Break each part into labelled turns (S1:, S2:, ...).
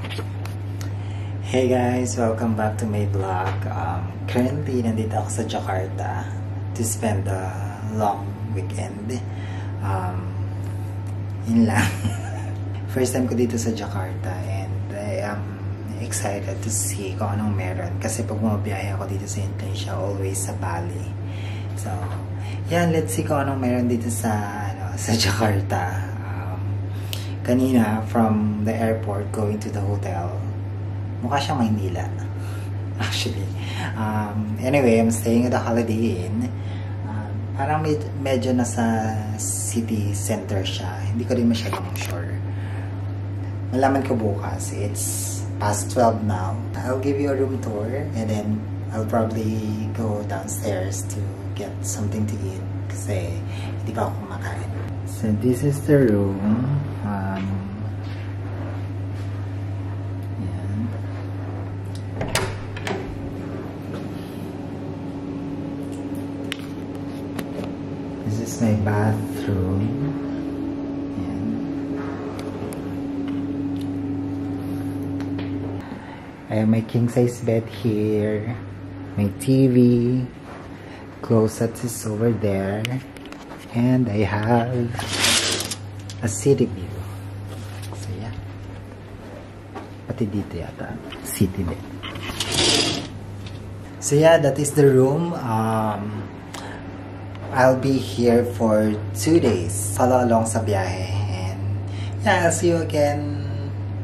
S1: Hey guys, welcome back to my vlog. Currently, nandito ako sa Jakarta to spend a long weekend. Yun lang. First time ko dito sa Jakarta and I am excited to see kung anong meron. Kasi pag bumabiyahe ako dito sa Indonesia, always sa Bali. So, yeah, let's see kung anong meron dito sa Jakarta. Kanina, from the airport going to the hotel, mukha siyang Maynila. Actually. Anyway, I'm staying at the Holiday Inn. Parang medyo nasa city center siya. Hindi ko rin masyadong sure. Malaman ko bukas. It's past 12 now. I'll give you a room tour and then I'll probably go downstairs to get something to eat kasi hindi pa ako kumakain. So this is the room. This is my bathroom. Ayan. I have my king size bed here. My TV. Closet is over there. And I have a city view. So yeah. Pati dito yata. City din. So yeah, that is the room. I'll be here for 2 days. Follow along sa biyahe. And yeah, I'll see you again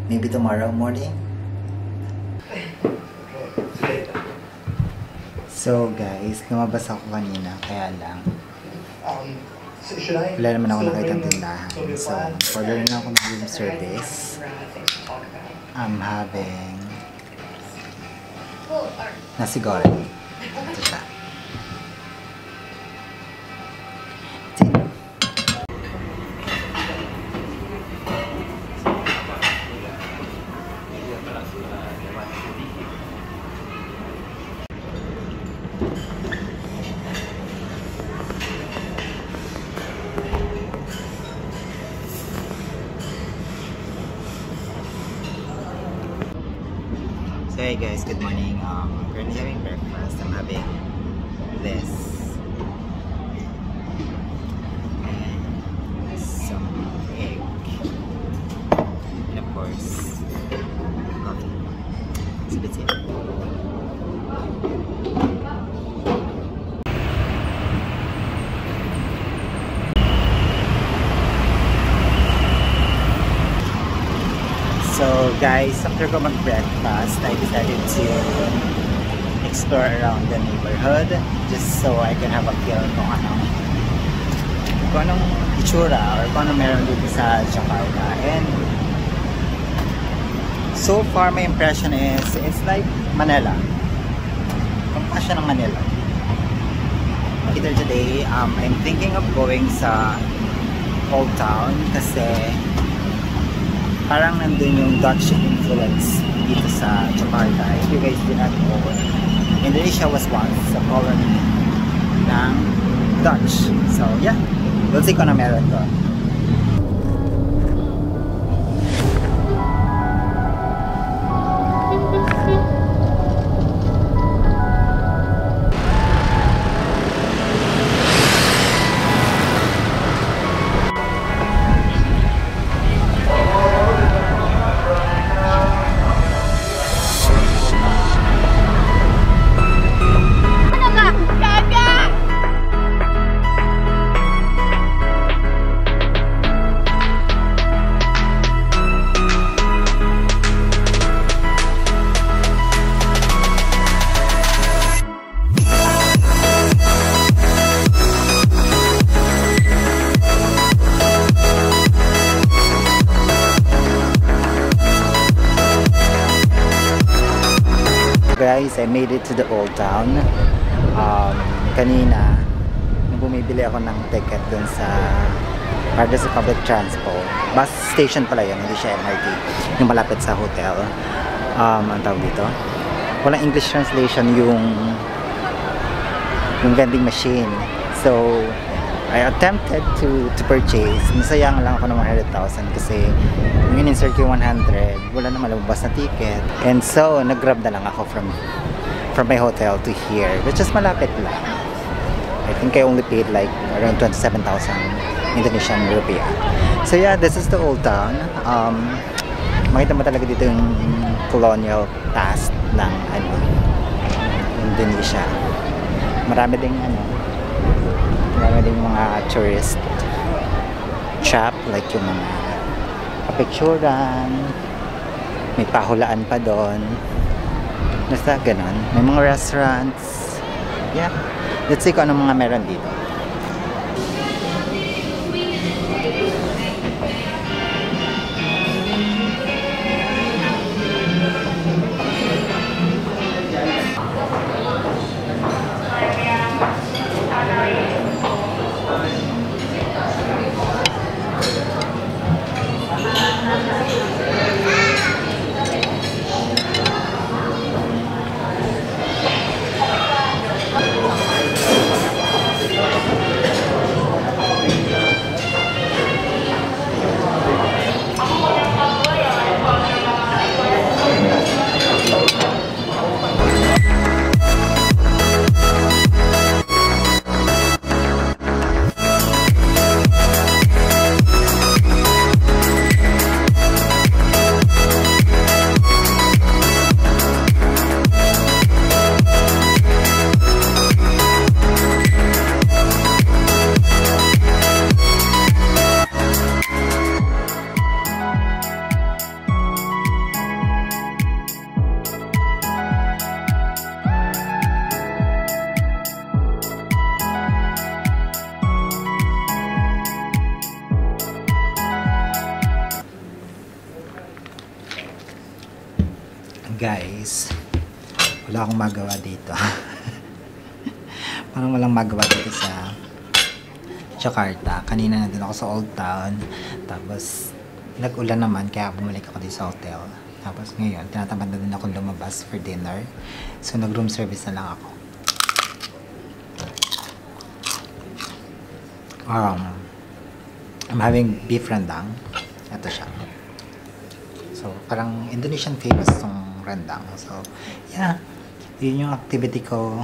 S1: maybe tomorrow morning. So guys, lumabas ako kanina. Kaya lang wala naman ako nakitang tindahan. So, order na ako ng room service. I'm having nasi goreng. Ito siya. So hey guys, good morning. I'm currently having breakfast. I'm having this and some egg and of course coffee. So that's it. So guys, after ko mag-breakfast, I decided to explore around the neighborhood just so I can have a feel kung anong itsura or kung anong meron dito sa Jakarta. And so far, my impression is it's like Manila. Kamukha siya ng Manila. Later today, I'm thinking of going sa Old Town kasi parang nandun yung Dutch influence dito sa Jakarta. If you guys do not know, Indonesia was once a colony ng Dutch. So yeah, we'll see kung ano meron doon. Guys, I made it to the Old Town. Kanina, nung bumibili ako ng ticket dun sa para sa public transport. Bus station pala yun, hindi siya MRT. Yung malapit sa hotel. Ang tawag dito. Walang English translation yung vending machine. So, I attempted to purchase. Nasayang lang ako ng 100,000 kasi yung in-insert ko 100, wala na malabas na ticket. And so, nag-grab na lang ako from my hotel to here, which is malapit lang. I think I only paid like around 27,000 Indonesian rupiah. So yeah, this is the old town. Makita mo talaga dito yung colonial past ng Indonesia. Marami ding mga tourist trap, like yung mga kapicturan, may pahulaan pa doon. Basta ganon. May mga restaurants. Yeah. Let's see kung anong mga meron dito. Guys, wala akong magawa dito. Parang walang magawa dito sa Jakarta. Kanina nandun ako sa Old Town, tapos nag-ulan naman kaya bumalik ako dito sa hotel. Tapos ngayon, tinatamad na din akong lumabas for dinner. So nag-room service na lang ako. I'm having beef rendang. Ito siya. So parang Indonesian famous tong rendang. So, yeah. Yun yung activity ko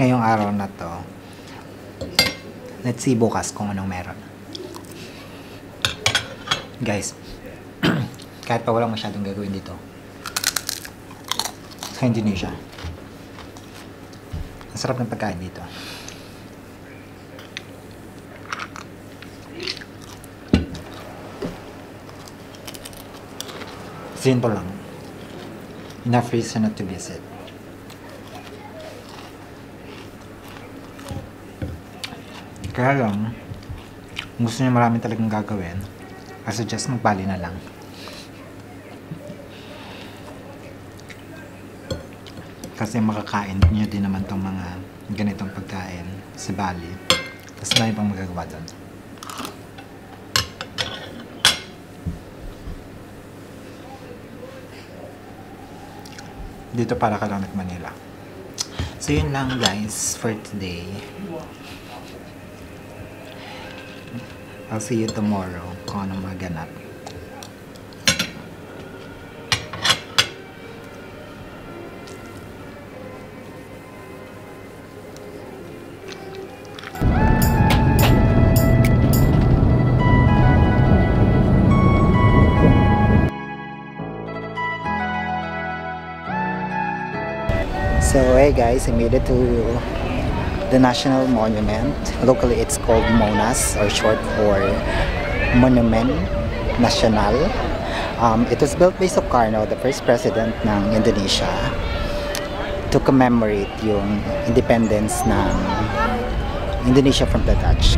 S1: ngayong araw na to. Let's see bukas kung anong meron. Guys, kahit pa walang masyadong gagawin dito sa Indonesia, ang sarap ng pagkain dito. Simple lang. Enough reason not to visit. Kaya lang, kung gusto niyo marami talagang gagawin, I suggest mag-Bali na lang. Kasi makakain niyo din naman tong mga ganitong pagkain sa Bali. Tapos na ibang magagawa doon. Dito para ka lang nag-Manila. So yun lang guys for today. I'll see you tomorrow kung anong maganap. So hey guys, I made it to the National Monument. Locally it's called Monas, or short for Monument Nasional. It was built by Sukarno, the first president ng Indonesia, to commemorate yung independence ng Indonesia from the Dutch.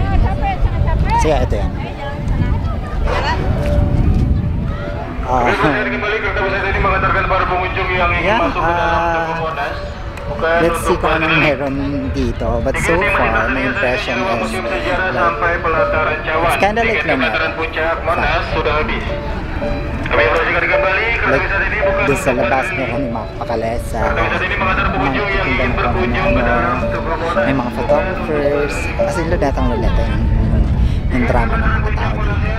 S1: So yeah, ito yan. Let's see kung anong meron dito. But so far, my impression is it's kinda like Manila. like doon sa labas meron yung mga pakalesa, mga titinda ng kung ano, may mga photographers, kasi lulatang lulata yung drama ng mga tao dito.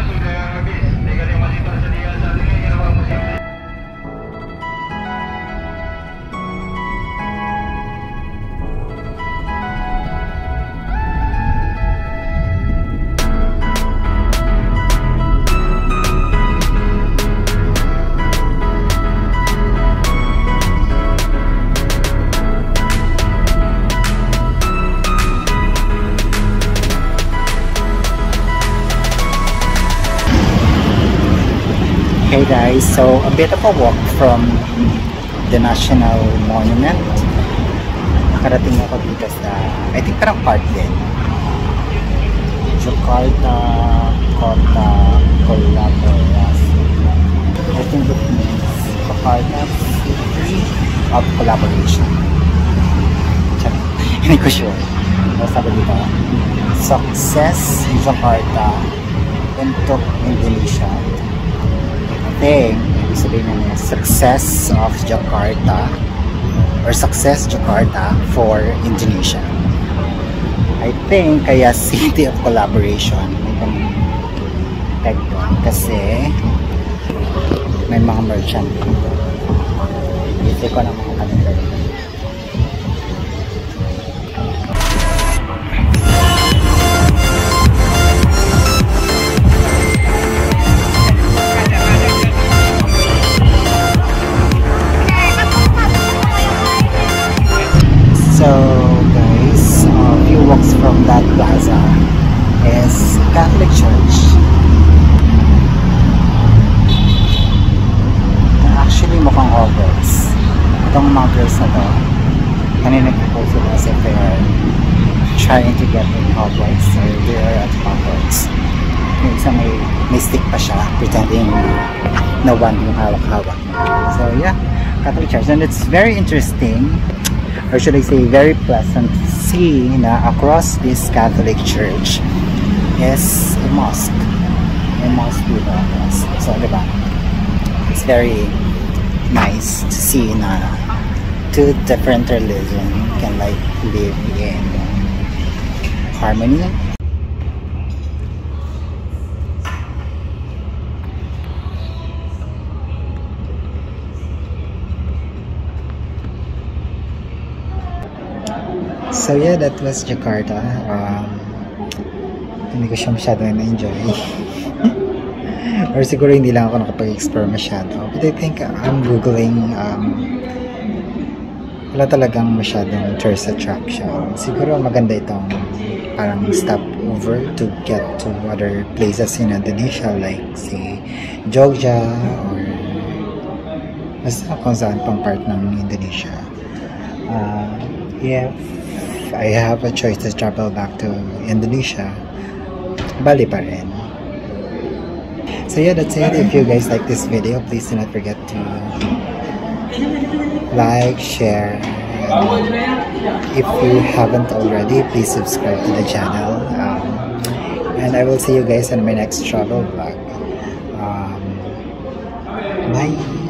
S1: Hey guys, so a bit of a walk from the National Monument. Nakarating ako dito sa, I think parang park din. Jakarta, Kota, Collaboration. I think it means Jakarta City of Collaboration. Hindi ko sure. Sabi dito, Success Jakarta untuk Indonesia. Ibig sabihin na Success of Jakarta or Success Jakarta for Indonesia. I think kaya City of Collaboration may tag doon kasi may mga merchant. Ito ko ng mga kalendar. So guys, a few walks from that plaza is Catholic Church. Actually mukhang Hogwarts. Itong mga girls na to, kanina nag-propose sila as if they are trying to get in Hogwarts or they are at Hogwarts. Yung isa may stick pa siya, pretending na one yung hawak-hawak. So yeah, Catholic Church, and it's very interesting, or should I say very pleasant to see na across this Catholic Church is a mosque. A mosque dito across. So, diba? It's very nice to see na two different religions can like live in harmony. So yeah, that was Jakarta. Hindi ko siya masyado na-enjoy. Or siguro hindi lang ako nakapag-explore masyado. But I think I'm googling, wala talagang masyadong tourist attraction. Siguro maganda itong parang stop over to get to other places in Indonesia like say Jogja or basta kung saan pang part ng Indonesia. If I have a choice to travel back to Indonesia, Bali pa rin. So yeah, that's it. If you guys like this video, please do not forget to like, share, and if you haven't already, please subscribe to the channel. And I will see you guys in my next travel vlog. Bye!